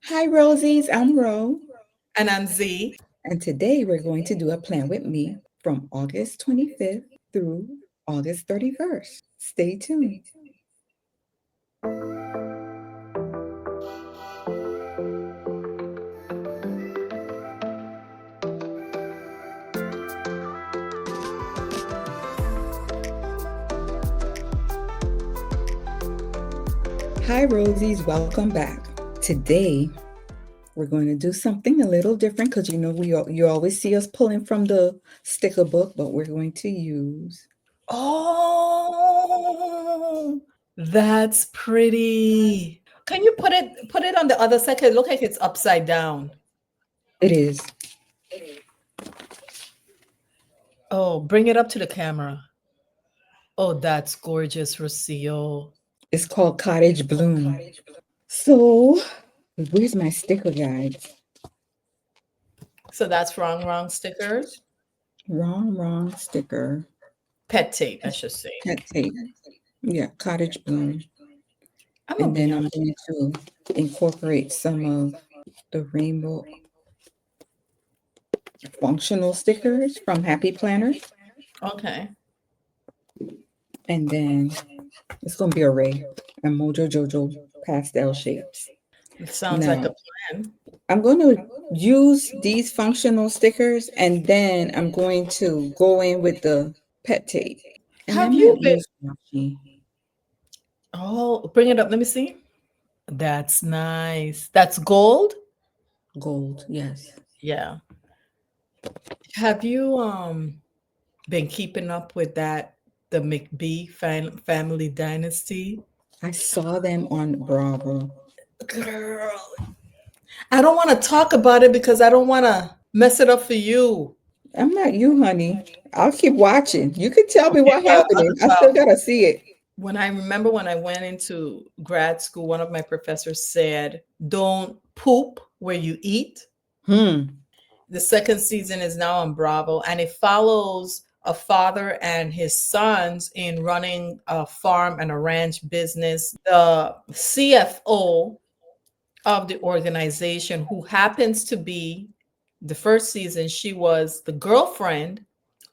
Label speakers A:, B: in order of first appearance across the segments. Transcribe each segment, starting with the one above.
A: Hi, Rosies. I'm Ro.
B: And I'm Z.
A: And today we're going to do a plan with me from August 25th through August 31st. Stay tuned. Hi, Rosies. Welcome back. Today we're going to do something a little different because you always see us pulling from the sticker book, but we're going to use
B: Oh, that's pretty. Can you put it on the other side? 'Cause it look like it's upside down.
A: it is.
B: Oh, bring it up to the camera. Oh, that's gorgeous, Rocio.
A: It's called Cottage Bloom. So, where's my sticker guides?
B: So that's wrong stickers.
A: Wrong sticker.
B: Pet tape, I should say.
A: Pet tape. Yeah, Cottage Bloom.
B: I'm gonna
A: And
B: be
A: then I'm
B: honest.
A: going to incorporate some of the rainbow functional stickers from Happy Planner.
B: Okay.
A: And then it's going to be a Ray and Mojo Jojo pastel shapes.
B: It sounds like a
A: Now,
B: plan.
A: I'm going to use these functional stickers and then I'm going to go in with the pet tape. And I
B: Have you
A: might
B: been?
A: use washi.
B: Oh, bring it up. Let me see. That's nice. That's gold.
A: Gold, yes.
B: Yeah. Have you been keeping up with that the McBee family dynasty?
A: I saw them on Bravo.
B: Girl, I don't want to talk about it because I don't want to mess it up for you.
A: I'm not you, honey. I'll keep watching. You can tell me
B: Okay,
A: what happening. I
B: well,
A: still gotta see it.
B: when I remember when I went into grad school, one of my professors said, "Don't poop where you eat."
A: Hmm.
B: The second season is now on Bravo, and it follows a father and his sons in running a farm and a ranch business. The CFO of the organization, who happens to be the first season, she was the girlfriend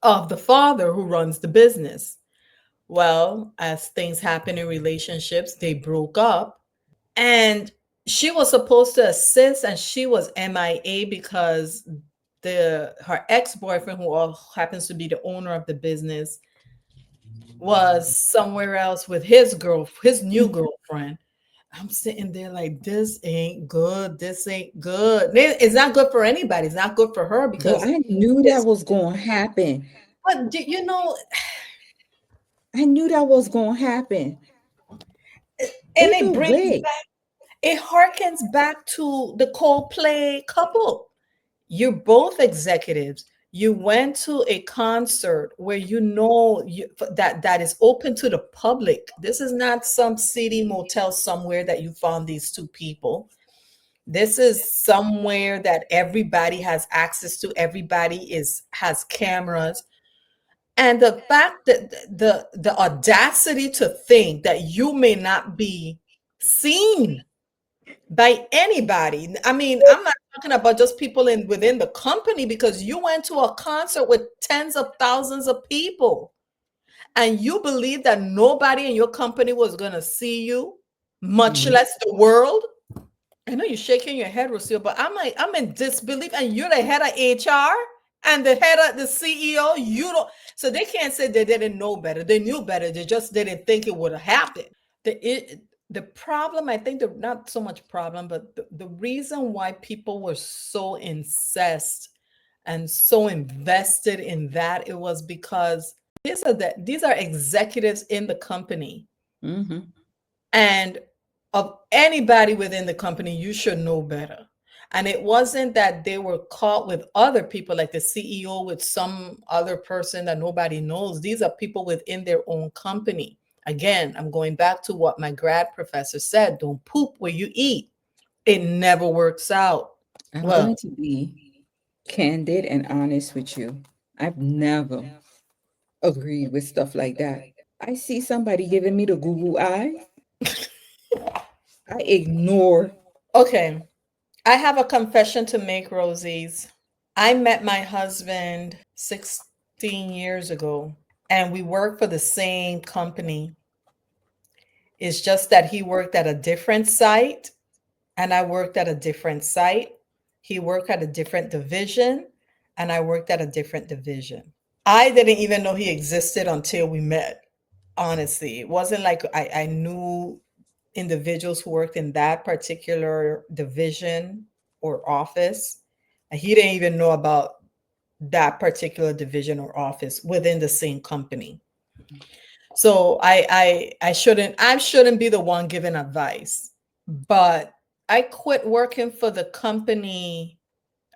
B: of the father who runs the business. Well, as things happen in relationships, they broke up, and she was supposed to assist, and she was MIA because the her ex-boyfriend, who happens to be the owner of the business, was somewhere else with his new girlfriend. I'm sitting there like, this ain't good. This ain't good. It's not good for anybody. It's not good for her
A: But
B: because
A: I knew that
B: it's,
A: was gonna happen.
B: but
A: I knew that was gonna happen.
B: and
A: Either way.
B: it harkens back to the Coldplay couple. You're both executives. You went to a concert where that is open to the public. This is not some city motel somewhere that you found these two people. This is somewhere that everybody has access to. Everybody is has cameras. And the fact that the audacity to think that you may not be seen by anybody. I mean, I'm not talking about just people in within the company, because you went to a concert with tens of thousands of people and you believe that nobody in your company was going to see you, much
A: Mhm.
B: less the world. I know you're shaking your head, Rocio, but I'm in disbelief. And you're the head of HR and the head of the CEO. You don't, so they can't say they didn't know better. They knew better. They just didn't think it would happen. The problem, I think, the not so much problem, but the reason why people were so incensed and so invested in that, it was because these are executives in the company,
A: Mhm.
B: and of anybody within the company, you should know better. And it wasn't that they were caught with other people, like the CEO with some other person that nobody knows. These are people within their own company. Again, I'm going back to what my grad professor said: don't poop where you eat. It never works out.
A: I'm
B: Well,
A: going to be candid and honest with you. I've never agreed with stuff like that. I see somebody giving me the Google eye. I ignore.
B: okay. I have a confession to make, Rosie's. I met my husband 16 years ago, and we work for the same company. It's just that he worked at a different site and I worked at a different site. He worked at a different division and I worked at a different division. I didn't even know he existed until we met. Honestly, it wasn't like I knew individuals who worked in that particular division or office. He didn't even know about that particular division or office within the same company. So I shouldn't be the one giving advice. But I quit working for the company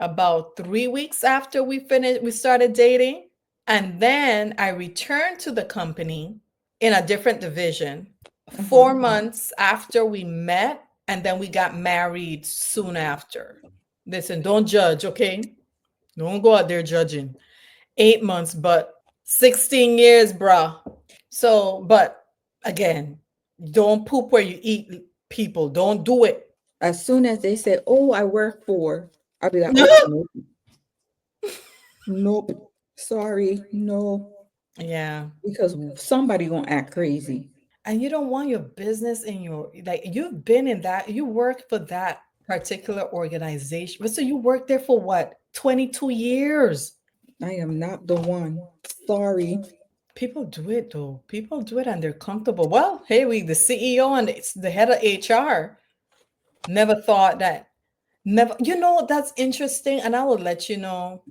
B: about 3 weeks after we started dating. And then I returned to the company in a different division 4 months after we met. And then we got married soon after. Listen, don't judge, okay? Don't go out there judging. 8 months, but 16 years, bruh. So, but again, don't poop where you eat, people. Don't do it.
A: As soon as they say, "Oh, I work for," I'll be like, "Oh, nope, nope, sorry, no,"
B: Yeah.
A: because somebody gonna act crazy.
B: And you don't want your business in your, like, you've been in that, you work for that particular organization. But so you worked there for what? 22 years.
A: I am not the one. Sorry.
B: People do it though. People do it and they're comfortable. Well, hey, the CEO and the head of HR never thought that. Never, that's interesting. And I will let you know.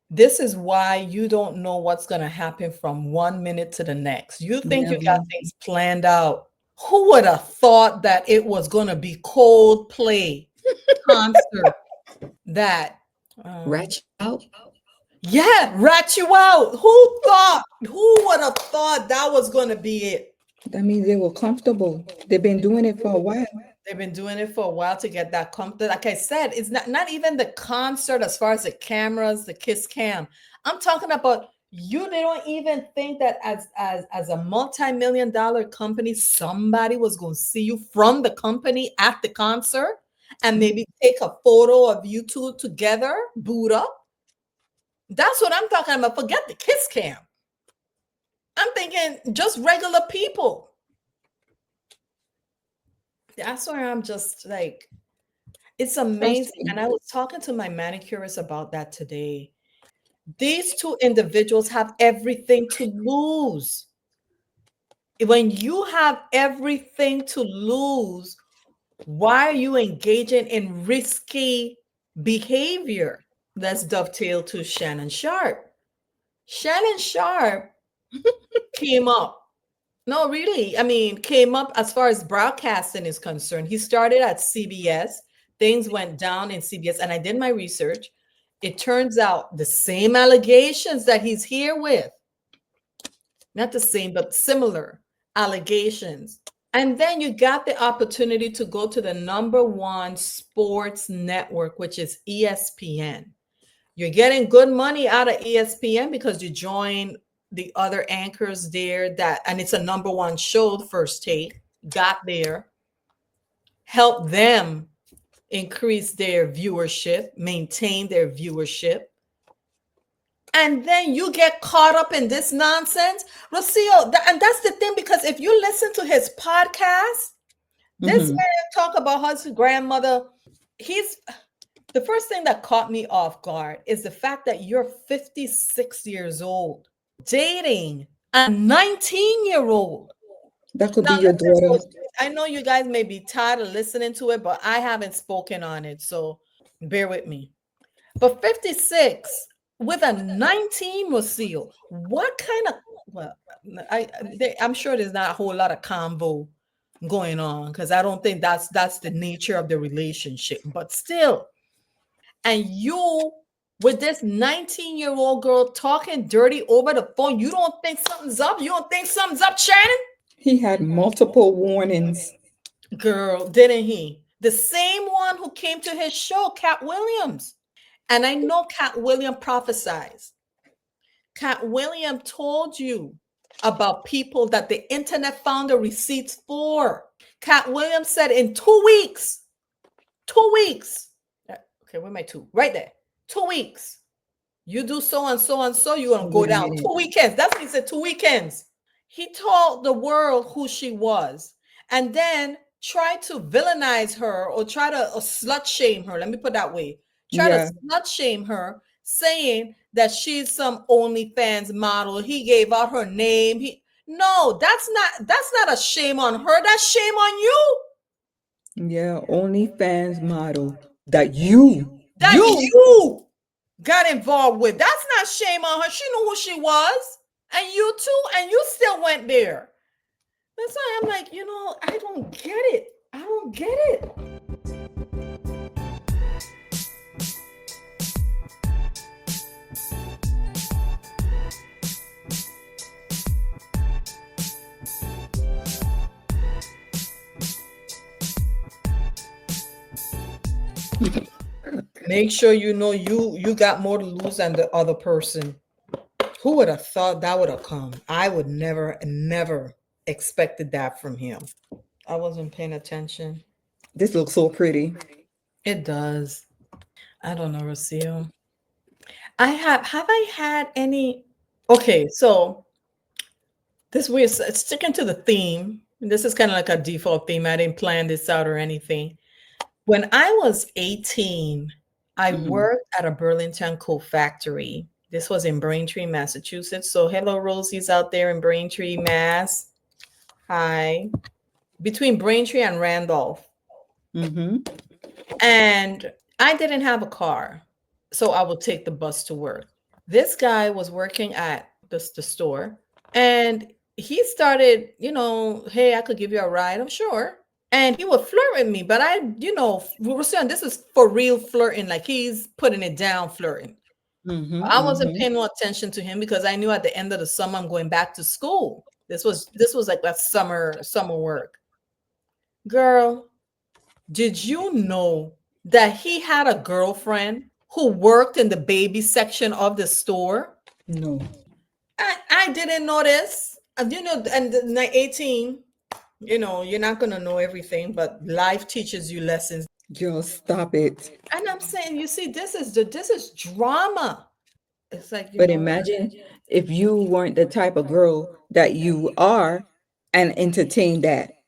B: This is why you don't know what's going to happen from 1 minute to the next. You think you got
A: Never.
B: things planned out. Who would have thought that it was going to be Coldplay concert that, um,
A: Rat you out.
B: yeah, rat you out? Who would have thought that was going to be it?
A: That means they were comfortable. They've been doing it for a while.
B: They've been doing it for a while to get that comfort. Like I said, it's not even the concert as far as the cameras, the kiss cam. I'm talking about you. They don't even think that as a multi-million dollar company, somebody was going to see you from the company at the concert and maybe take a photo of you two together, boot up. That's what I'm talking about. Forget the kiss cam. I'm thinking just regular people. That's where I'm just like, it's amazing.
A: Trust me.
B: And I was talking to my manicurist about that today. These two individuals have everything to lose. When you have everything to lose, why are you engaging in risky behavior? Let's dovetail to Shannon Sharp. Shannon Sharp came up. No, really. I mean, came up as far as broadcasting is concerned. He started at CBS. Things went down in CBS, and I did my research. It turns out the same allegations that he's here with, not the same, but similar allegations. And then you got the opportunity to go to the #1 sports network, which is ESPN. You're getting good money out of ESPN because you join the other anchors there and it's a #1 show, First Take, got there, help them increase their viewership, maintain their viewership. And then you get caught up in this nonsense. Rocio, and that's the thing, because if you listen to his podcast, this man talk about his grandmother. The first thing that caught me off guard is the fact that you're 56 years old, dating a 19-year-old.
A: That could be
B: Now,
A: your daughter.
B: I know you guys may be tired of listening to it, but I haven't spoken on it, so bear with me. But 56 with a 19 Rocio, what kind of, well, I'm sure there's not a whole lot of convo going on, because I don't think that's the nature of the relationship, but still. And you with this 19-year-old girl talking dirty over the phone, you don't think something's up? You don't think something's up, Shannon?
A: He had multiple warnings.
B: Girl, didn't he? The same one who came to his show, Cat Williams. And I know Cat Williams prophesies. Cat Williams told you about people that the internet found the receipts for. Cat Williams said in 2 weeks, 2 weeks. Okay, where my two? Right there. 2 weeks. You do so and so and so, you're gonna go
A: Wait a
B: down.
A: minute.
B: 2 weekends. That's what he said, 2 weekends. He told the world who she was, and then try to villainize her or try to slut shame her. Let me put it that way. Try to
A: Yeah.
B: slut shame her, saying that she's some OnlyFans model. He gave out her name. No, that's not a shame on her. That's shame on you.
A: Yeah. OnlyFans model that you.
B: Got involved with. That's not shame on her. She knew who she was. And you too. And you still went there. That's why I'm like, I don't get it. I don't get it. Make sure you got more to lose than the other person. Who would have thought that would have come? I would never expected that from him. I wasn't paying attention.
A: This looks so pretty.
B: It does. I don't know, Rocio. Have I had any? Okay, so we're sticking to the theme. This is kind of like a default theme. I didn't plan this out or anything. When I was 18, I worked at a Burlington coat factory. This was in Braintree, Massachusetts. So hello, Rosie's out there in Braintree, Mass. Hi. Between Braintree and Randolph. And I didn't have a car, so I would take the bus to work. This guy was working at the store, and he started, hey, I could give you a ride. I'm sure. And he would flirt with me, but we were saying this is for real flirting, like he's putting it down flirting. I wasn't paying no attention to him because I knew at the end of the summer I'm going back to school. This was like that summer work. Girl, did you know that he had a girlfriend who worked in the baby section of the store?
A: No.
B: I didn't know this. And 18, you're not going to know everything, but life teaches you lessons.
A: Just stop it.
B: And I'm saying, you see, this is drama. It's like,
A: But imagine if you weren't the type of girl that you are and entertain that.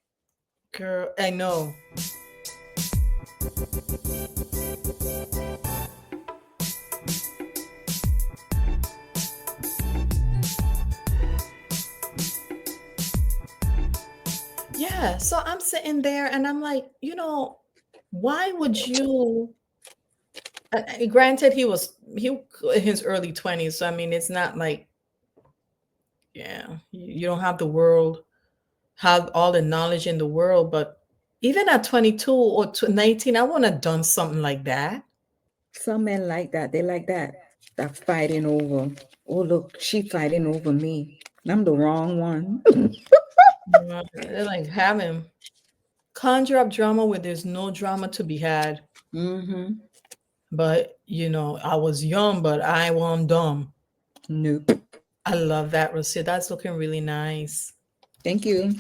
B: Girl, I know. Yeah, so I'm sitting there and I'm like, why would you? Granted, he in his early 20s, so I mean, it's not like, you don't have all the knowledge in the world, but even at 22 or 19, I wouldn't have done something like that.
A: Some men like that. They like that fighting over. Oh, look, she fighting over me. I'm the wrong one.
B: They're like, have him conjure up drama where there's no drama to be had. But I was young, but I wasn't dumb.
A: Nope.
B: I love that, Rosia. That's looking really nice.
A: Thank you.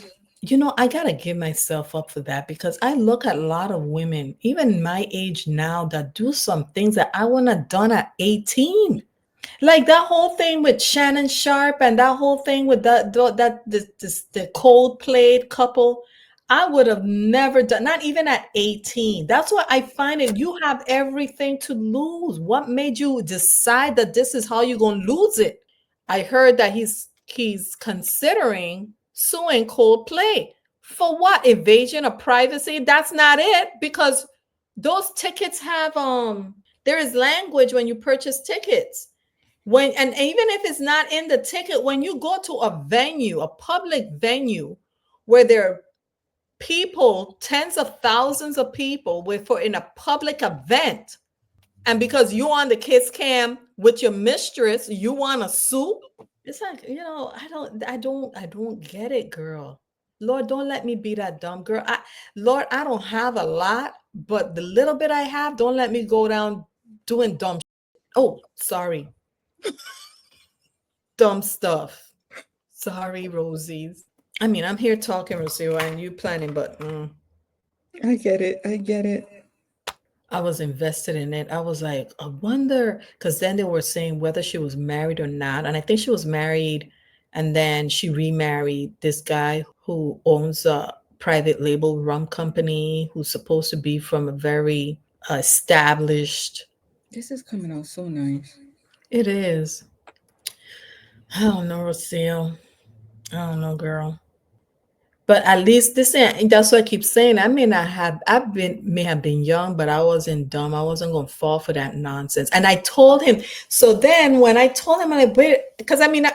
B: I gotta give myself up for that because I look at a lot of women, even my age now, that do some things that I wouldn't have done at 18. Like that whole thing with Shannon Sharp and that whole thing with the Coldplay couple. I would have never done, not even at 18. That's why I find it. You have everything to lose. What made you decide that this is how you're gonna lose it? I heard that he's considering suing Coldplay for what? Evasion of privacy? That's not it, because those tickets have there is language when you purchase tickets. And even if it's not in the ticket, when you go to a venue, a public venue where there are people, tens of thousands of people in a public event, and because you're on the kiss cam with your mistress, you want to sue? It's like, I don't get it, girl. Lord, don't let me be that dumb girl. Lord, I don't have a lot, but the little bit I have, don't let me go down doing dumb shit. Oh, sorry. Dumb stuff. Sorry, Rosies. I mean, I'm here talking, Rosie, and you planning, but
A: I get it.
B: I was invested in it. I was like, I wonder, because then they were saying whether she was married or not. And I think she was married, and then she remarried this guy who owns a private label rum company, who's supposed to be from a very established.
A: This is coming out so nice.
B: It is. I don't know, Rocio. I don't know, girl. But at least this, and that's what I keep saying. I may not have, may have been young, but I wasn't dumb. I wasn't going to fall for that nonsense. And I told him. So then when I told him, I'm like, wait, because I mean,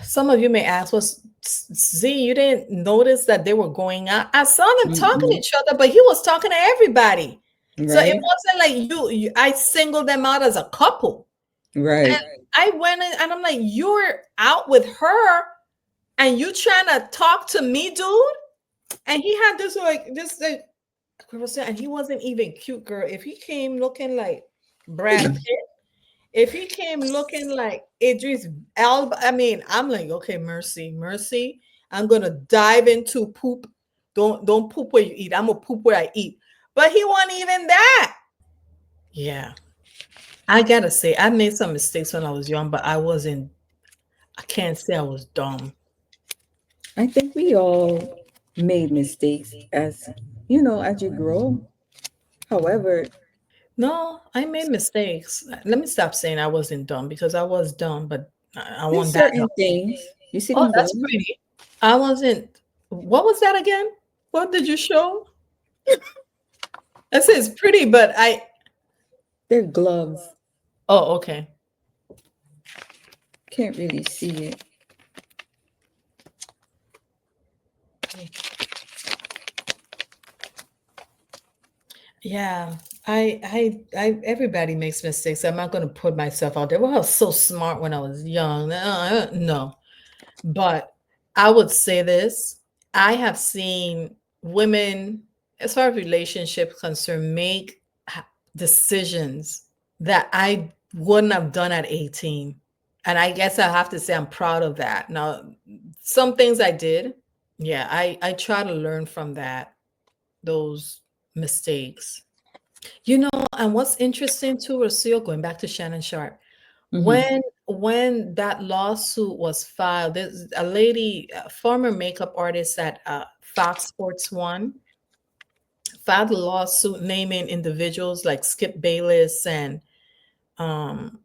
B: some of you may ask, well, Z, you didn't notice that they were going out? I saw them talking to
A: Mm-mm.
B: each other, but he was talking to everybody. So it
A: Right,
B: wasn't like I singled them out as a couple. And
A: right.
B: I went in and I'm like, you're out with her and you trying to talk to me, dude? And he had this and he wasn't even cute, girl. If he came looking like Brad Pitt, if he came looking like Idris Elba, I mean, I'm like, okay, mercy, mercy. I'm gonna dive into poop. Don't poop where you eat. I'm gonna poop where I eat. But he wasn't even that. Yeah, I gotta say, I made some mistakes when I was young, but I wasn't. I can't say I was dumb.
A: I think we all made mistakes as as you grow. However,
B: No, I made mistakes. Let me stop saying I wasn't dumb because I was dumb, but I
A: there's
B: want that.
A: certain things. You see
B: Oh,
A: them
B: that's
A: gloves?
B: pretty. I wasn't. What was that again? What did you show? That says pretty, but I.
A: They're gloves.
B: Oh, okay.
A: Can't really see it.
B: Yeah, everybody makes mistakes. I'm not going to put myself out there. Well, I was so smart when I was young. No, but I would say this: I have seen women, as far as relationships concerned, make decisions that I wouldn't have done at 18. And I guess I have to say I'm proud of that. Now, some things I did, yeah, I try to learn from those mistakes. And what's interesting too, Rocio, going back to Shannon Sharp,
A: Mm-hmm.
B: when that lawsuit was filed, there's a lady, a former makeup artist at Fox Sports One, filed a lawsuit naming individuals like Skip Bayless and some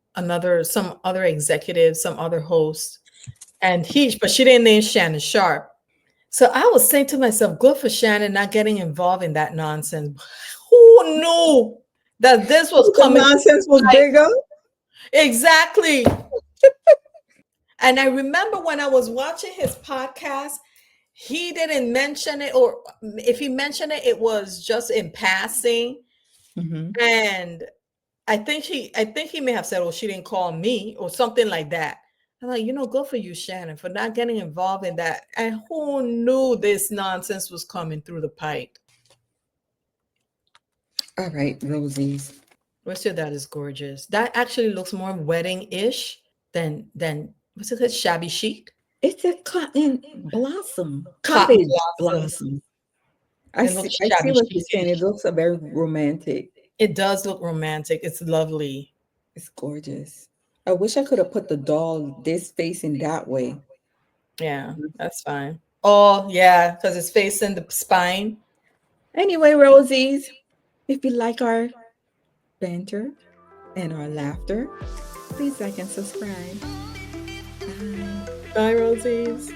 B: other executives, some other hosts, but she didn't name Shannon Sharp. So I was saying to myself, good for Shannon not getting involved in that nonsense. Who knew that this was
A: The
B: coming?
A: nonsense was
B: Like,
A: bigger.
B: exactly. And I remember when I was watching his podcast, he didn't mention it, or if he mentioned it, it was just in passing.
A: Mm-hmm.
B: And I think he may have said, "Oh, she didn't call me," or something like that. I'm like, good for you, Shannon, for not getting involved in that. And who knew this nonsense was coming through the pipe?
A: All right, Rosie's.
B: What's your That is gorgeous. That actually looks more wedding-ish than what's it called? Shabby chic.
A: It's a cotton blossom,
B: Cotton
A: cottage
B: blossom.
A: blossom. I
B: It
A: see.
B: looks
A: I see
B: shabby
A: what you're saying. It
B: chic-ish.
A: looks very romantic.
B: It does look romantic. It's lovely.
A: It's gorgeous. I wish I could have put the doll this facing that way.
B: Yeah, that's fine. Oh, yeah, because it's facing the spine.
A: Anyway, Rosies, if you like our banter and our laughter, please like and subscribe. Bye.
B: Bye, Rosies.